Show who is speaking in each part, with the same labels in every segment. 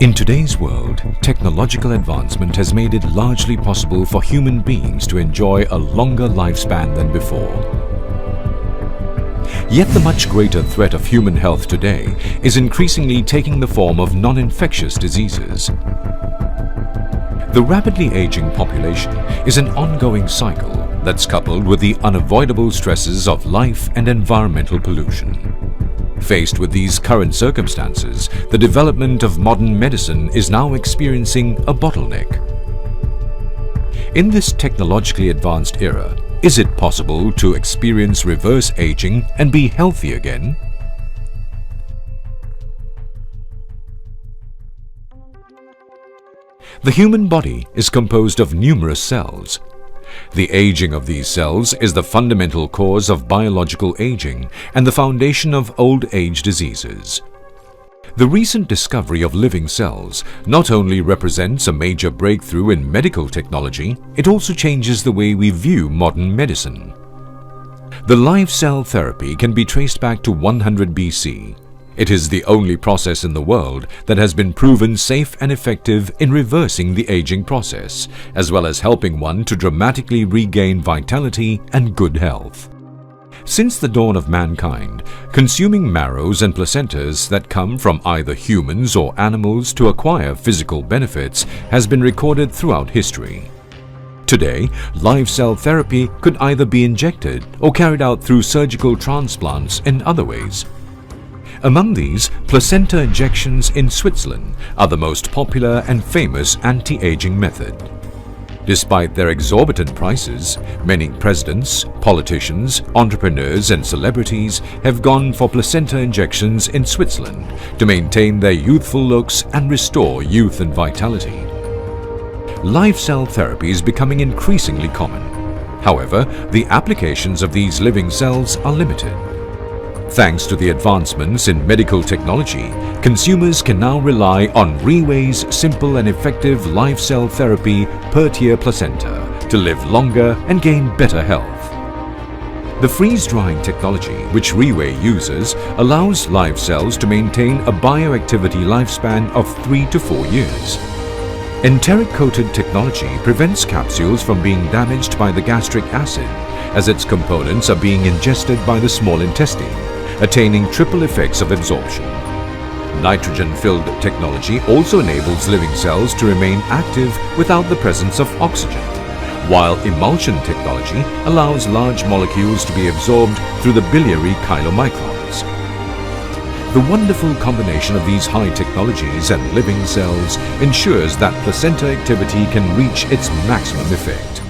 Speaker 1: In today's world, technological advancement has made it largely possible for human beings to enjoy a longer lifespan than before. Yet the much greater threat of human health today is increasingly taking the form of non-infectious diseases. The rapidly aging population is an ongoing cycle that's coupled with the unavoidable stresses of life and environmental pollution. Faced with these current circumstances, the development of modern medicine is now experiencing a bottleneck. In this technologically advanced era, is it possible to experience reverse aging and be healthy again? The human body is composed of numerous cells. The aging of these cells is the fundamental cause of biological aging and the foundation of old age diseases. The recent discovery of living cells not only represents a major breakthrough in medical technology, it also changes the way we view modern medicine. The live cell therapy can be traced back to 100 BC. It is the only process in the world that has been proven safe and effective in reversing the aging process, as well as helping one to dramatically regain vitality and good health. Since the dawn of mankind, consuming marrows and placentas that come from either humans or animals to acquire physical benefits has been recorded throughout history. Today, live cell therapy could either be injected or carried out through surgical transplants in other ways. Among these, placenta injections in Switzerland are the most popular and famous anti-aging method. Despite their exorbitant prices, many presidents, politicians, entrepreneurs and celebrities have gone for placenta injections in Switzerland to maintain their youthful looks and restore youth and vitality. Live cell therapy is becoming increasingly common. However, the applications of these living cells are limited. Thanks to the advancements in medical technology, consumers can now rely on Reway's simple and effective live cell therapy Purtier Placenta to live longer and gain better health. The freeze-drying technology which Reway uses allows live cells to maintain a bioactivity lifespan of 3 to 4 years. Enteric-coated technology prevents capsules from being damaged by the gastric acid, as its components are being ingested by the small intestine, attaining triple effects of absorption. Nitrogen-filled technology also enables living cells to remain active without the presence of oxygen, while emulsion technology allows large molecules to be absorbed through the biliary chylomicrons. The wonderful combination of these high technologies and living cells ensures that placenta activity can reach its maximum effect.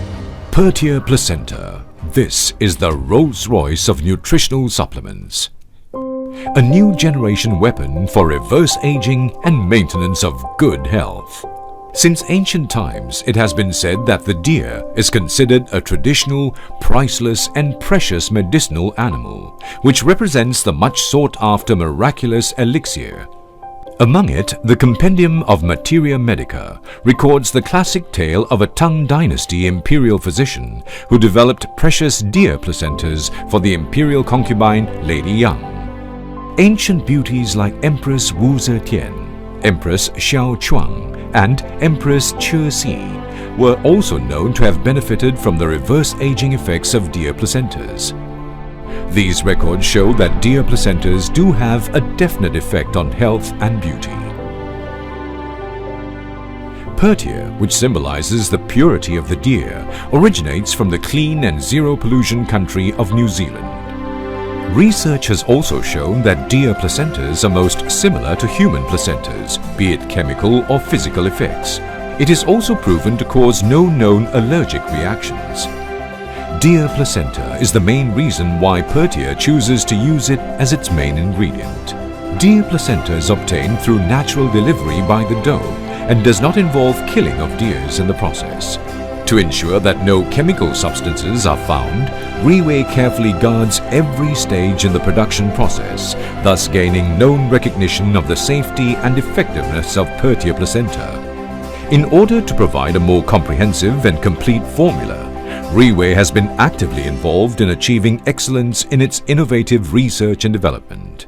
Speaker 1: Purtier Placenta. This is the Rolls-Royce of nutritional supplements. A new generation weapon for reverse aging and maintenance of good health. Since ancient times, it has been said that the deer is considered a traditional, priceless and precious medicinal animal, which represents the much sought-after miraculous elixir. Among it, the Compendium of Materia Medica records the classic tale of a Tang Dynasty imperial physician who developed precious deer placentas for the imperial concubine Lady Yang. Ancient beauties like Empress Wu Zetian, Empress Xiao Chuang, and Empress Cixi were also known to have benefited from the reverse aging effects of deer placentas. These records show that deer placentas do have a definite effect on health and beauty. Purtier, which symbolizes the purity of the deer, originates from the clean and zero-pollution country of New Zealand. Research has also shown that deer placentas are most similar to human placentas, be it chemical or physical effects. It is also proven to cause no known allergic reactions. Deer placenta is the main reason why Purtier chooses to use it as its main ingredient. Deer placenta is obtained through natural delivery by the doe and does not involve killing of deers in the process. To ensure that no chemical substances are found, Reweigh carefully guards every stage in the production process, thus gaining known recognition of the safety and effectiveness of Purtier placenta. In order to provide a more comprehensive and complete formula, Reweigh has been actively involved in achieving excellence in its innovative research and development.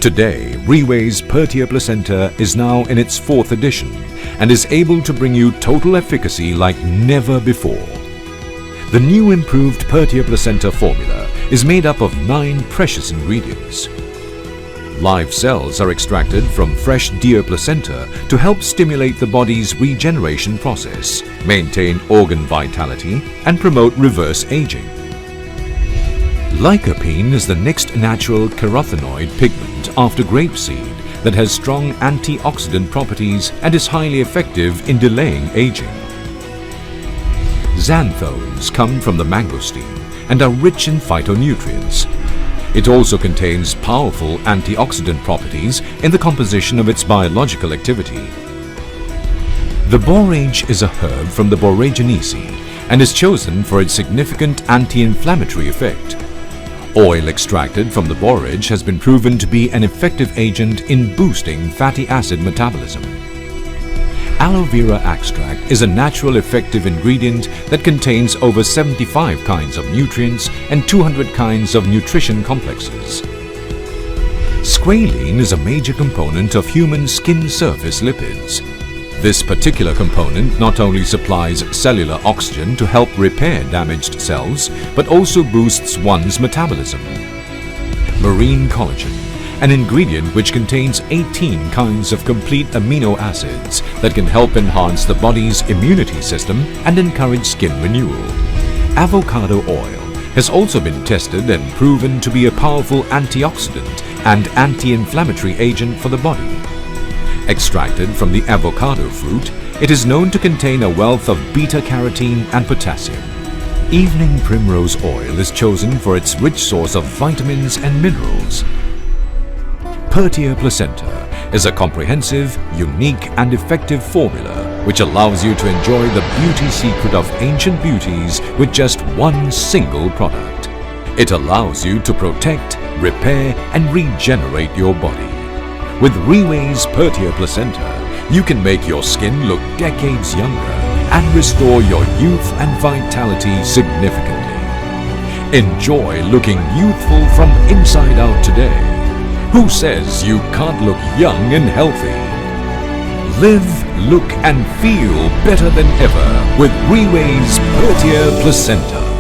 Speaker 1: Today, Reweigh's Purtier Placenta is now in its 4th edition and is able to bring you total efficacy like never before. The new improved Purtier Placenta formula is made up of 9 precious ingredients. Live cells are extracted from fresh deer placenta to help stimulate the body's regeneration process, maintain organ vitality, and promote reverse aging. Lycopene is the next natural carotenoid pigment after grapeseed that has strong antioxidant properties and is highly effective in delaying aging. Xanthones come from the mangosteen and are rich in phytonutrients. It also contains powerful antioxidant properties in the composition of its biological activity. The borage is a herb from the Boraginaceae and is chosen for its significant anti-inflammatory effect. Oil extracted from the borage has been proven to be an effective agent in boosting fatty acid metabolism. Aloe vera extract is a natural effective ingredient that contains over 75 kinds of nutrients and 200 kinds of nutrition complexes. Squalene is a major component of human skin surface lipids. This particular component not only supplies cellular oxygen to help repair damaged cells, but also boosts one's metabolism. Marine collagen, an ingredient which contains 18 kinds of complete amino acids that can help enhance the body's immunity system and encourage skin renewal. Avocado oil has also been tested and proven to be a powerful antioxidant and anti-inflammatory agent for the body. Extracted from the avocado fruit, it is known to contain a wealth of beta-carotene and potassium. Evening primrose oil is chosen for its rich source of vitamins and minerals. Purtier Placenta is a comprehensive, unique and effective formula which allows you to enjoy the beauty secret of ancient beauties with just one single product. It allows you to protect, repair and regenerate your body. With Reweigh's Purtier Placenta, you can make your skin look decades younger and restore your youth and vitality significantly. Enjoy looking youthful from inside out today. Who says you can't look young and healthy? Live, look and feel better than ever with Reweigh's Purtier Placenta.